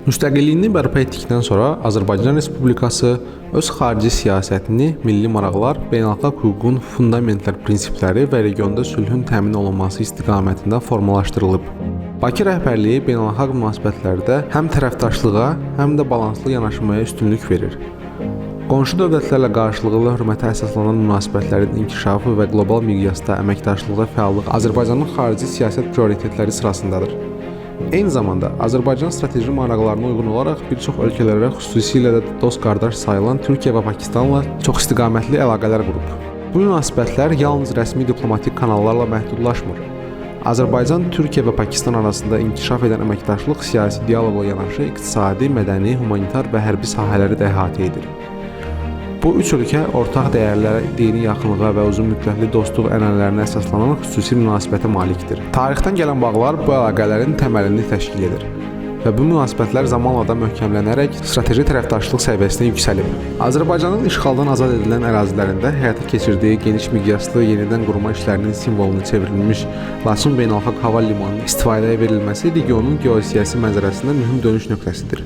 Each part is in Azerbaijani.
Müstəqilliyini bərpa etdikdən sonra Azərbaycan Respublikası öz xarici siyasətini milli maraqlar, beynəlxalq hüququn fundamental prinsipləri və regionda sülhün təmin olunması istiqamətində formalaşdırılıb. Bakı rəhbərliyi beynəlxalq münasibətlərdə həm tərəfdaşlığa, həm də balanslı yanaşmaya üstünlük verir. Qonşu dövlətlərlə qarşılıqlı hörmətə əsaslanan münasibətlərin inkişafı və qlobal miqyasda əməkdaşlıqda fəallıq Azərbaycanın xarici siyasət prioritetləri sırasındadır. Eyni zamanda Azərbaycan strateji maraqlarına uyğun olaraq bir çox ölkələrə, xüsusilə də dost qardaş sayılan Türkiyə və Pakistanla çox istiqamətli əlaqələr qurub. Bu münasibətlər yalnız rəsmi diplomatik kanallarla məhdudlaşmır. Azərbaycan, Türkiyə və Pakistan arasında inkişaf edən əməkdaşlıq siyasi dialoqla yanaşı iqtisadi, mədəni, humanitar və hərbi sahələri də əhatə edir. Bu üç ölkə ortaq dəyərlərə, dini yaxınlığa və uzunmüddətli dostluq ənənələrinə əsaslanan xüsusi münasibətə malikdir. Tarixdən gələn bağlar bu əlaqələrin təməlini təşkil edir və bu münasibətlər zamanla da möhkəmlənərək strateji tərəfdaşlıq səviyyəsinə yüksəlib. Azərbaycanın işğaldan azad edilən ərazilərində həyata keçirdiyi geniş miqyaslı yenidən qurma işlərinin simvolunu çevrilmiş Laçın Beynəlxalq Hava Limanının istifadəyə verilməsi regionun geosiyasi mənzərəsində mühüm dönüş nöqtəsidir.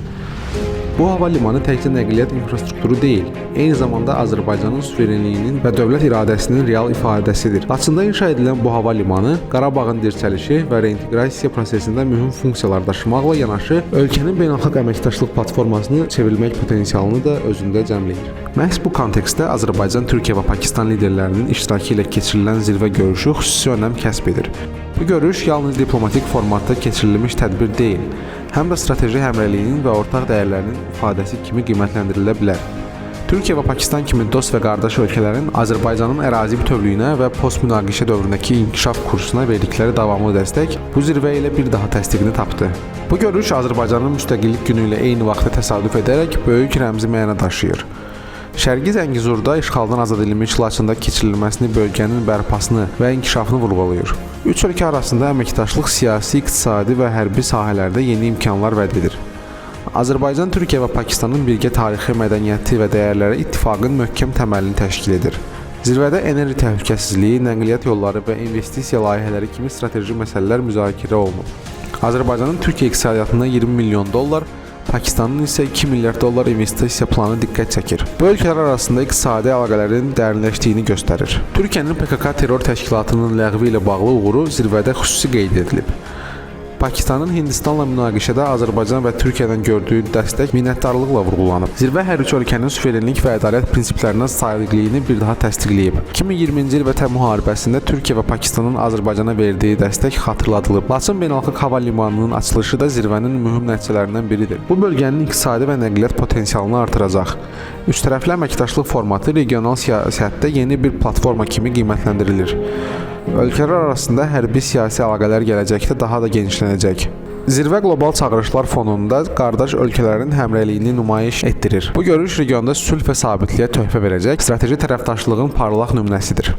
Bu hava limanı təkcə nəqliyyat infrastrukturu deyil, eyni zamanda Azərbaycanın suverenliyinin və dövlət iradəsinin real ifadəsidir. Laçında inşa edilən bu hava limanı Qarabağın dirçəlişi və reinteqrasiya prosesində mühüm funksiyalar daşımaqla yanaşı, ölkənin beynəlxalq əməkdaşlıq platformasını çevrilmək potensialını da özündə cəmləyir. Məhz bu kontekstdə Azərbaycan, Türkiyə və Pakistan liderlərinin iştirakı ilə keçirilən zirvə görüşü xüsusi önəm kəsb edir. Bu görüş yalnız diplomatik formatda keçirilmiş tədbir deyil, həm də strateji həmrəyliyin və ortaq dəyərlərinin ifadəsi kimi qiymətləndirilə bilər. Türkiyə və Pakistan kimi dost və qardaş ölkələrin Azərbaycanın ərazi bütövlüyünə və post-münaqişə dövründəki inkişaf kursuna verdikləri davamlı dəstək bu zirvə ilə bir daha təsdiqini tapdı. Bu görüş Azərbaycanın müstəqillik günü ilə eyni vaxtda təsadüf edərək böyük rəmzi məna daşıyır. Şərqi Zəngizurda işğaldan azad edilmiş Laçında keçirilməsini, bölgənin bərpasını və inkişafını vurğulayır. Üç ölkə arasında əməkdaşlıq siyasi, iqtisadi və hərbi sahələrdə yeni imkanlar vəd edir. Azərbaycan, Türkiyə və Pakistanın birgə tarixi, mədəniyyəti və dəyərləri ittifaqın möhkəm təməlini təşkil edir. Zirvədə enerji təhlükəsizliyi, nəqliyyat yolları və investisiya layihələri kimi strateji məsələlər müzakirə olunub. Azərbaycanın Türkiyə iqtisadiyyatına 20 milyon dollar, Pakistanın isə 2 milyard dollar investisiya planı diqqət çəkir. Bu ölkələr arasında iqtisadi əlaqələrin dərinləşdiyini göstərir. Türkiyənin PKK terror təşkilatının ləğvi ilə bağlı uğuru zirvədə xüsusi qeyd edilib. Pakistanın Hindistanla münaqişədə Azərbaycan və Türkiyədən gördüyü dəstək minnətdarlıqla vurğulanıb. Zirvə hər üç ölkənin suverenlik və ədalət prinsiplərinə sadiqliyini bir daha təsdiqləyib. 2020-ci il Vətən müharibəsində Türkiyə və Pakistanın Azərbaycana verdiyi dəstək xatırladılıb. Laçın Beynəlxalq Hava Limanının açılışı da zirvənin mühüm nəticələrindən biridir. Bu bölgənin iqtisadi və nəqliyyat potensialını artıracaq. Üçtərəfli əməkdaşlıq formatı regional siyasətdə yeni bir platforma kimi qiymətləndirilir. Ölkələr arasında hərbi siyasi əlaqələr gələcəkdə daha da genişlənəcək. Zirvə qlobal çağırışlar fonunda qardaş ölkələrin həmrəyliyini nümayiş etdirir. Bu görüş regionda sülh və sabitliyə töhfə verəcək strateji tərəfdaşlığın parlaq nümunəsidir.